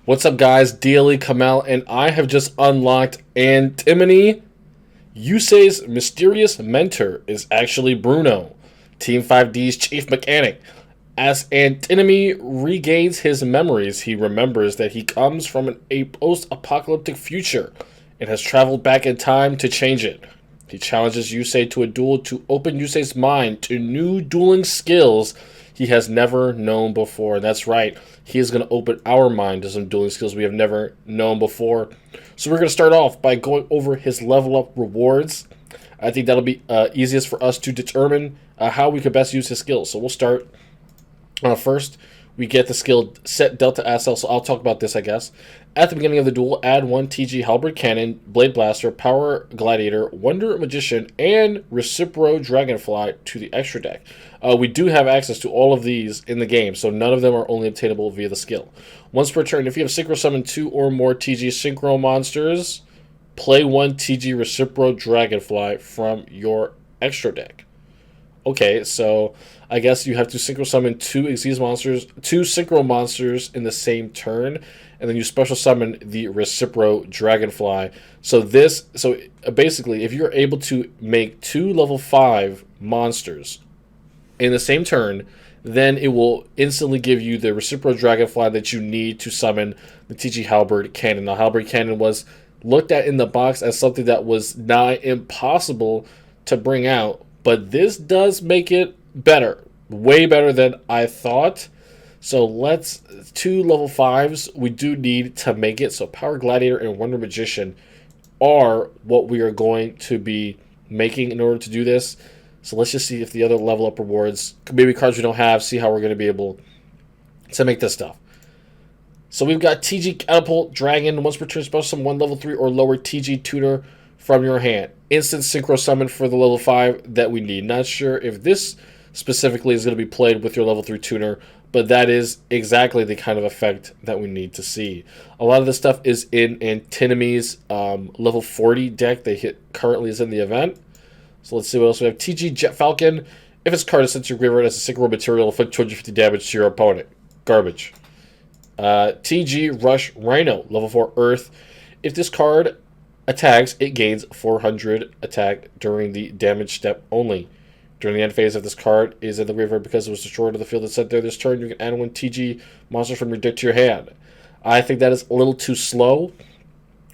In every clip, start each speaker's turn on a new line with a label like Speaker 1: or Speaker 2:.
Speaker 1: What's up, guys? Daily Kamel, and I have just unlocked Antinomy. Yusei's mysterious mentor is actually Bruno, Team 5D's chief mechanic. As Antinomy regains his memories, he remembers that he comes from a post-apocalyptic future and has traveled back in time to change it. He challenges Yusei to a duel to open Yusei's mind to new dueling skills he has never known before. That's right, he is going to open our mind to some dueling skills we have never known before. So we're going to start off by going over his level up rewards. I think that'll be easiest for us to determine how we could best use his skills. So we'll start first. We get the skill set Delta Accel, so I'll talk about this, I guess. At the beginning of the duel, add 1 TG Halberd Cannon, Blade Blaster, Power Gladiator, Wonder Magician, and Recipro Dragonfly to the extra deck. We do have access to all of these in the game, so none of them are only obtainable via the skill. Once per turn, if you have Synchro Summon 2 or more TG Synchro monsters, play 1 TG Recipro Dragonfly from your extra deck. Okay, so I guess you have to synchro summon 2 Xyz monsters, 2 synchro monsters in the same turn, and then you special summon the Recipro Dragonfly. So basically, if you're able to make 2 level 5 monsters in the same turn, then it will instantly give you the Recipro Dragonfly that you need to summon the TG Halberd Cannon. Now, Halberd Cannon was looked at in the box as something that was nigh impossible to bring out, but this does make it better. Way better than I thought. So let's 2 level 5s we do need to make it. So Power Gladiator and Wonder Magician are what we are going to be making in order to do this. So let's just see if the other level up rewards, maybe cards we don't have, see how we're going to be able to make this stuff. So we've got TG Catapult Dragon. Once per turn, special summon 1 level 3 or lower TG tutor from your hand. Instant synchro summon for the level 5 that we need. Not sure if this specifically is going to be played with your level 3 tuner, but that is exactly the kind of effect that we need to see. A lot of this stuff is in Antinomy's level 40 deck that currently is in the event. So let's see what else we have. TG Jet Falcon. If its card is sent to your graveyard as a synchro material, inflict 250 damage to your opponent. Garbage. TG Rush Rhino. Level 4 Earth. If this card attacks, it gains 400 attack during the damage step only. During the end phase, if this card is in the graveyard because it was destroyed or the field is sent there this turn, you can add 1 TG monster from your deck to your hand. I think that is a little too slow,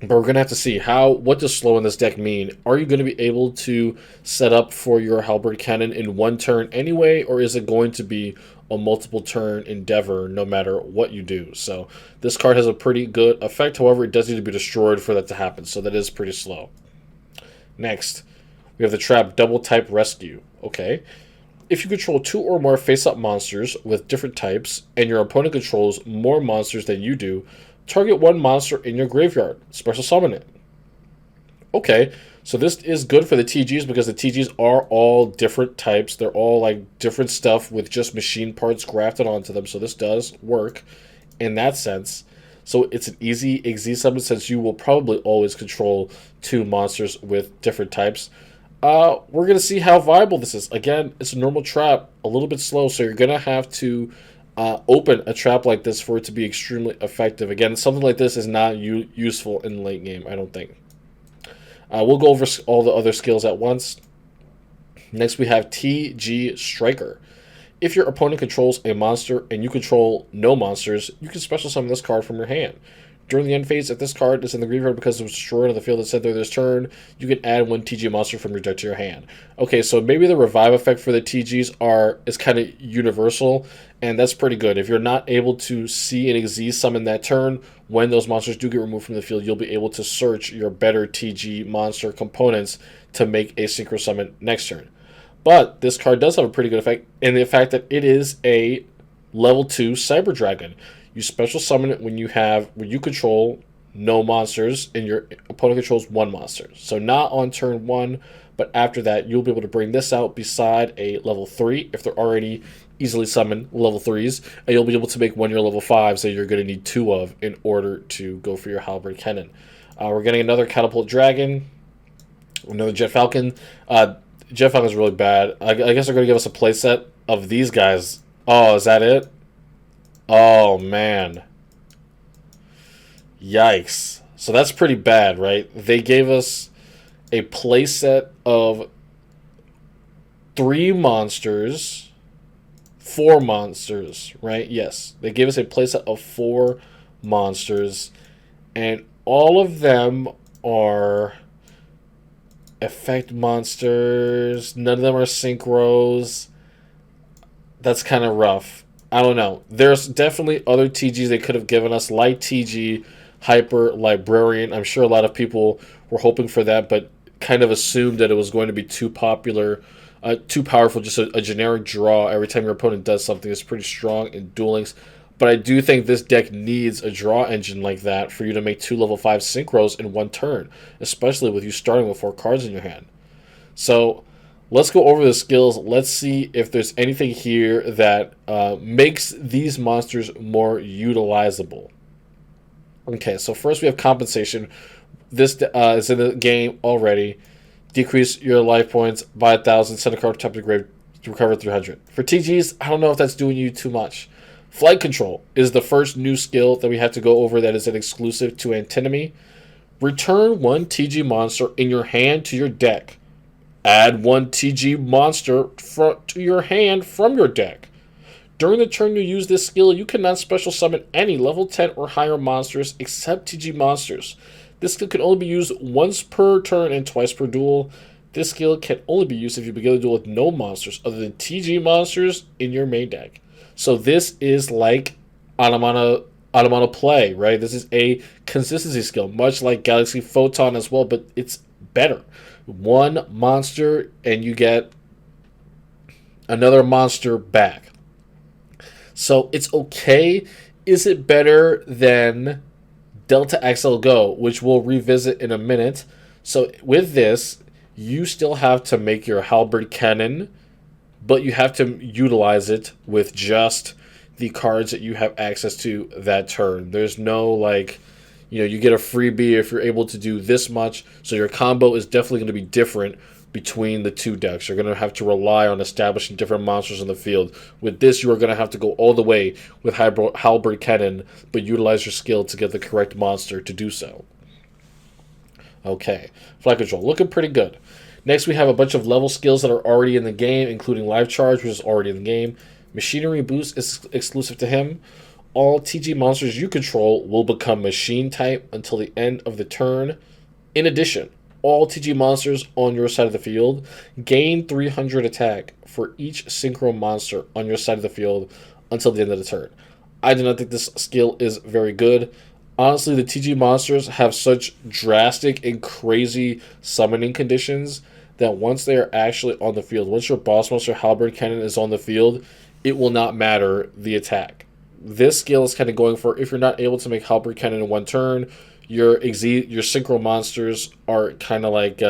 Speaker 1: but we're going to have to see what does slow in this deck mean. Are you going to be able to set up for your Halberd Cannon in 1 turn anyway, or is it going to be a multiple turn endeavor no matter what you do? So this card has a pretty good effect. However, it does need to be destroyed for that to happen, so that is pretty slow. Next, we have the trap Double Type Rescue. Okay. If you control 2 or more face-up monsters with different types, and your opponent controls more monsters than you do, target 1 monster in your graveyard. Special summon it. Okay, so this is good for the TGs because the TGs are all different types. They're all like different stuff with just machine parts grafted onto them. So this does work in that sense. So it's an easy XZ summon since you will probably always control 2 monsters with different types. We're going to see how viable this is. Again, it's a normal trap, a little bit slow, so you're going to have to open a trap like this for it to be extremely effective. Again, something like this is not useful in the late game, I don't think. We'll go over all the other skills at once. Next, we have TG Striker. If your opponent controls a monster and you control no monsters, you can special summon this card from your hand. During the end phase, if this card is in the graveyard because it was destroyed on the field and sent there this turn, you can add 1 TG monster from your deck to your hand. Okay, so maybe the revive effect for the TGs is kind of universal, and that's pretty good. If you're not able to see an XZ summon that turn, when those monsters do get removed from the field, you'll be able to search your better TG monster components to make a synchro summon next turn. But this card does have a pretty good effect in the fact that it is a level 2 Cyber Dragon. You special summon it when you control no monsters and your opponent controls 1 monster. So not on turn 1, but after that you'll be able to bring this out beside a level 3 if they're already easily summoned level 3s, and you'll be able to make 1 your level 5s that you're going to need 2 of in order to go for your Halberd Cannon. We're getting another Catapult Dragon, another Jet Falcon. Jet Falcon is really bad. I guess they're going to give us a playset of these guys. Oh, is that it? Oh, man. Yikes. So that's pretty bad, right? They gave us a playset of 3 monsters, 4 monsters, right? Yes. They gave us a playset of 4 monsters, and all of them are effect monsters. None of them are synchros. That's kind of rough. I don't know. There's definitely other TGs they could have given us, like TG, Hyper, Librarian. I'm sure a lot of people were hoping for that, but kind of assumed that it was going to be too popular, too powerful. Just a generic draw every time your opponent does something is pretty strong in Duel Links. But I do think this deck needs a draw engine like that for you to make 2 level 5 synchros in one turn, especially with you starting with 4 cards in your hand. So let's go over the skills. Let's see if there's anything here that makes these monsters more utilizable. Okay, so first we have compensation. This is in the game already. Decrease your life points by 1,000. Send a card to top of the grave to recover 300. For TGs, I don't know if that's doing you too much. Flight control is the first new skill that we have to go over that is an exclusive to Antinomy. Return 1 TG monster in your hand to your deck. Add 1 TG monster to your hand from your deck. During the turn you use this skill, you cannot special summon any level 10 or higher monsters except TG monsters. This skill can only be used once per turn and twice per duel. This skill can only be used if you begin a duel with no monsters other than TG monsters in your main deck. So this is like Automata Play, right? This is a consistency skill, much like Galaxy Photon as well, but it's better. 1 monster and you get another monster back. So it's okay. Is it better than Delta Accel Go, which we'll revisit in a minute? So with this, you still have to make your halberd cannon, but you have to utilize it with just the cards that you have access to that turn. There's no like, you get a freebie if you're able to do this much. So your combo is definitely going to be different between the two decks. You're going to have to rely on establishing different monsters in the field. With this, you are going to have to go all the way with halberd cannon, but utilize your skill to get the correct monster to do so. Okay, flight control, looking pretty good. Next, we have a bunch of level skills that are already in the game, including Live Charge, which is already in the game. Machinery Boost is exclusive to him. All TG monsters you control will become Machine type until the end of the turn. In addition, all TG monsters on your side of the field gain 300 attack for each Synchro monster on your side of the field until the end of the turn. I do not think this skill is very good. Honestly, the TG monsters have such drastic and crazy summoning conditions that once they are actually on the field, once your boss monster Halberd Cannon is on the field, it will not matter the attack. This skill is kind of going for if you're not able to make Halberd Cannon in one turn, your synchro monsters are kind of like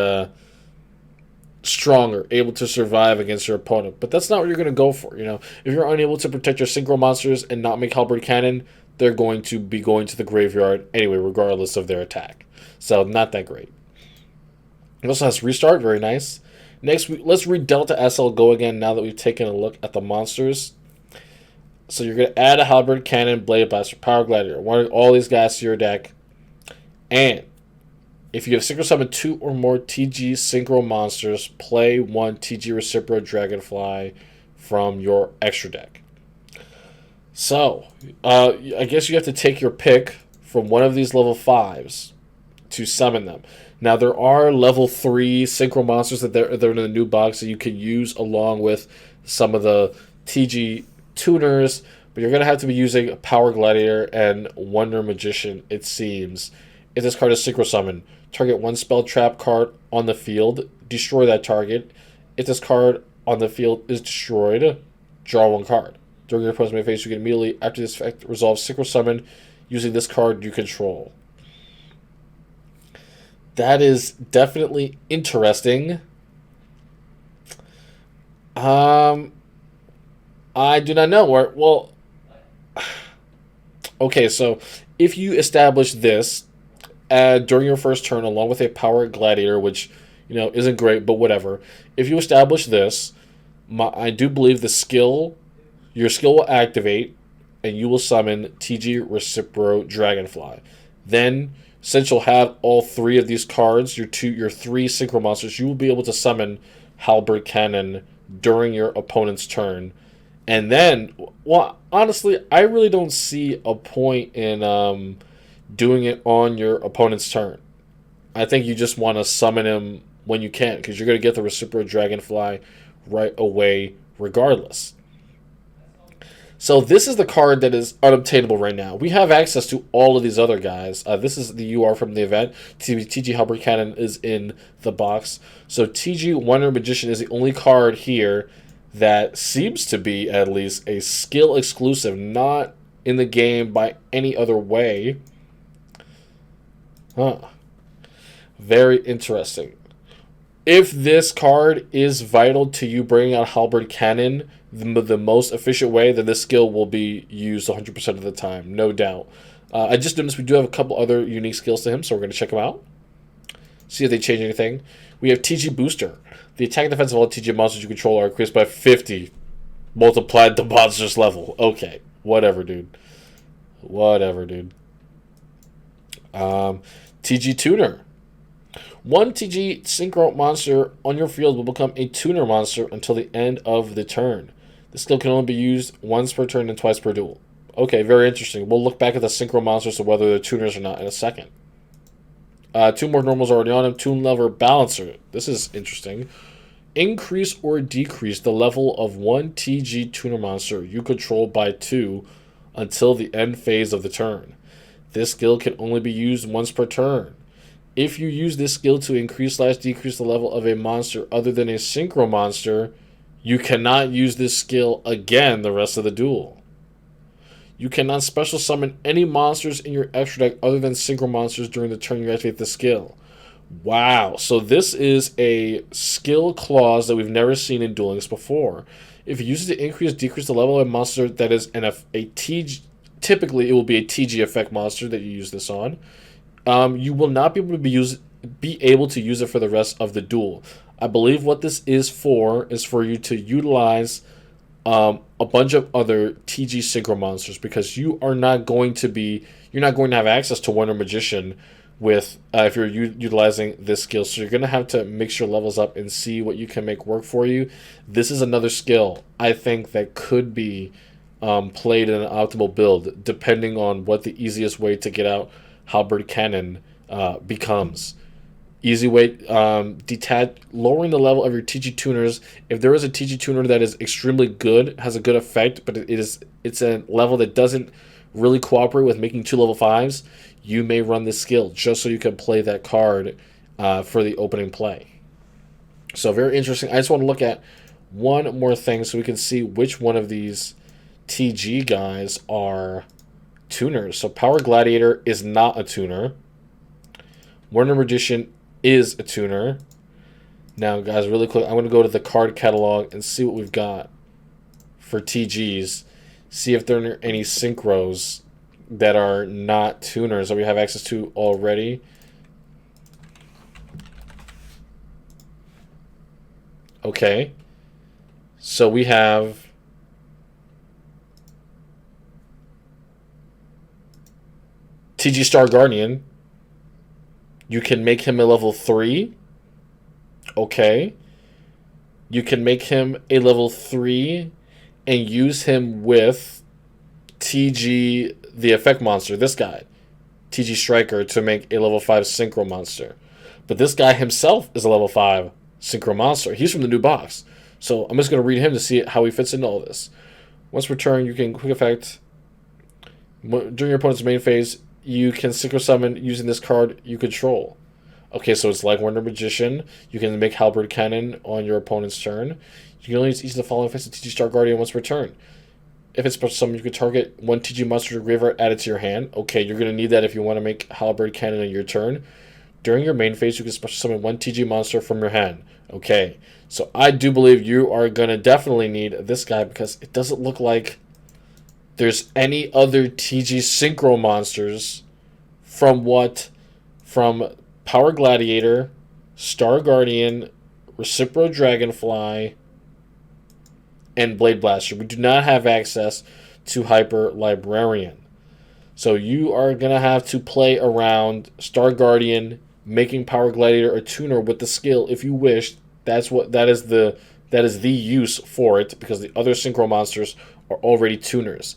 Speaker 1: stronger, able to survive against your opponent. But that's not what you're going to go for. If you're unable to protect your synchro monsters and not make Halberd Cannon, they're going to be going to the graveyard anyway, regardless of their attack. So not that great. It also has Restart, very nice. Next, let's read Delta SL Go again now that we've taken a look at the monsters. So you're going to add a Halberd Cannon, Blade Blaster, Power Gladiator, one of all these guys to your deck. And if you have Synchro Summon 2 or more TG Synchro monsters, play 1 TG Recipro Dragonfly from your extra deck. So, I guess you have to take your pick from one of these level 5s to summon them. Now, there are level 3 Synchro monsters that they're in the new box that you can use along with some of the TG tuners, but you're going to have to be using Power Gladiator and Wonder Magician, it seems. If this card is Synchro Summon, target 1 spell trap card on the field, destroy that target. If this card on the field is destroyed, draw 1 card. During your opponent's main phase, you can immediately, after this effect, resolve Synchro Summon using this card you control. That is definitely interesting. I do not know. Well, okay, so if you establish this during your first turn along with a Power Gladiator, which isn't great, but whatever. If you establish this, I do believe your skill will activate, and you will summon TG Recipro Dragonfly. Then, since you'll have all three of these cards, your three synchro monsters, you will be able to summon Halberd Cannon during your opponent's turn. And then, well, honestly, I really don't see a point in doing it on your opponent's turn. I think you just want to summon him when you can, because you're going to get the Reciprocal Dragonfly right away, regardless. So this is the card that is unobtainable right now. We have access to all of these other guys. This is the UR from the event. TG Halberd Cannon is in the box. So TG Wonder Magician is the only card here that seems to be at least a skill exclusive, not in the game by any other way. Huh. Very interesting. If this card is vital to you bringing out Halberd Cannon the most efficient way, then this skill will be used 100% of the time, no doubt. I just noticed we do have a couple other unique skills to him, so we're going to check them out. See if they change anything. We have TG Booster. The attack and defense of all TG monsters you control are increased by 50, multiplied the monster's level. Okay, whatever, dude. Whatever, dude. TG Tuner. One TG Synchro monster on your field will become a tuner monster until the end of the turn. The skill can only be used once per turn and twice per duel. Okay, very interesting. We'll look back at the Synchro monsters to whether they're tuners or not in a second. Two more normals already on him. Toon Lever Balancer. This is interesting. Increase or decrease the level of one TG tuner monster you control by 2 until the end phase of the turn. This skill can only be used once per turn. If you use this skill to increase/decrease the level of a monster other than a synchro monster, you cannot use this skill again the rest of the duel. You cannot special summon any monsters in your extra deck other than synchro monsters during the turn you activate the skill. Wow, so this is a skill clause that we've never seen in Duel Links before. If you use it to decrease the level of a monster that is a TG, typically it will be a TG effect monster that you use this on. You will not be able to use it for the rest of the duel. I believe what this is for you to utilize a bunch of other TG synchro monsters, because you're not going to have access to Wonder Magician with if you're utilizing this skill. So you're going to have to mix your levels up and see what you can make work for you. This is another skill I think that could be played in an optimal build, depending on what the easiest way to get out Halberd Cannon becomes. Easy way, lowering the level of your TG tuners. If there is a TG tuner that is extremely good, has a good effect, but it's a level that doesn't really cooperate with making 2 level 5s, you may run this skill just so you can play that card for the opening play. So very interesting. I just want to look at one more thing so we can see which one of these TG guys are tuners. So Power Gladiator is not a tuner. Wonder Magician is a tuner. Now, guys, really quick, I'm going to go to the card catalog and see what we've got for TGs. See if there are any synchros that are not tuners that we have access to already. Okay. So we have TG Star Guardian. You can make him a level 3. Okay. You can make him a level 3 and use him with TG, the effect monster, this guy, TG Striker, to make a level 5 synchro monster. But this guy himself is a level 5 synchro monster. He's from the new box. So I'm just going to read him to see how he fits into all this. Once per turn, you can quick effect. During your opponent's main phase, you can synchro summon using this card you control. Okay, so it's like Wonder Magician. You can make Halberd Cannon on your opponent's turn. You can only use each of the following effects of TG Star Guardian once per turn. If it's special summon, you can target one TG monster or graveyard added to your hand. Okay, you're going to need that if you want to make Halberd Cannon on your turn. During your main phase, you can special summon one TG monster from your hand. Okay, so I do believe you are going to definitely need this guy, because it doesn't look like there's any other TG synchro monsters from Power Gladiator, Star Guardian, Reciprocal Dragonfly, and Blade Blaster. We do not have access to Hyper Librarian. So you are going to have to play around Star Guardian, making Power Gladiator a tuner with the skill if you wish. That is the use for it, because the other synchro monsters are already tuners.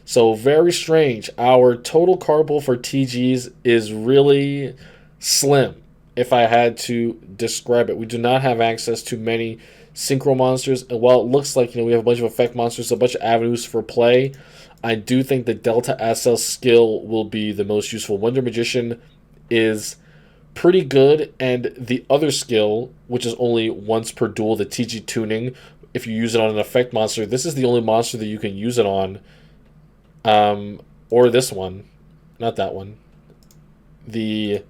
Speaker 1: So very strange. Our total card pool for TGs is really slim, if I had to describe it. We do not have access to many synchro monsters. And while it looks like we have a bunch of effect monsters, a bunch of avenues for play, I do think the Delta Accel skill will be the most useful. Wonder Magician is pretty good, and the other skill, which is only once per duel, the TG tuning, if you use it on an effect monster, this is the only monster that you can use it on. Or this one, not that one, the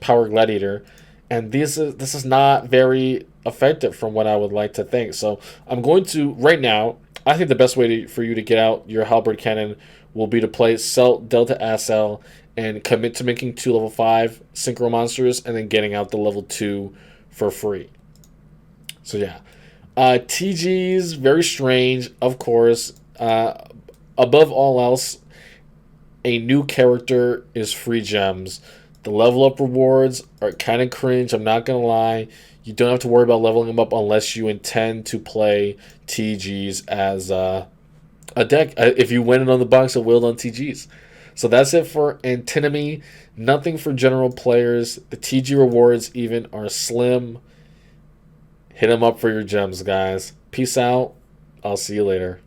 Speaker 1: Power Gladiator, and this is not very effective from what I would like to think. So I'm going to right now. I think the best way for you to get out your Halberd Cannon will be to sell Delta Accel and commit to making 2 level 5 synchro monsters and then getting out the level 2 for free. So yeah, TGs very strange, of course. Above all else, a new character is free gems. The level up rewards are kind of cringe, I'm not going to lie. You don't have to worry about leveling them up unless you intend to play TGs as a deck. If you win it on the box, it will on TGs. So that's it for Antinomy. Nothing for general players. The TG rewards even are slim. Hit them up for your gems, guys. Peace out. I'll see you later.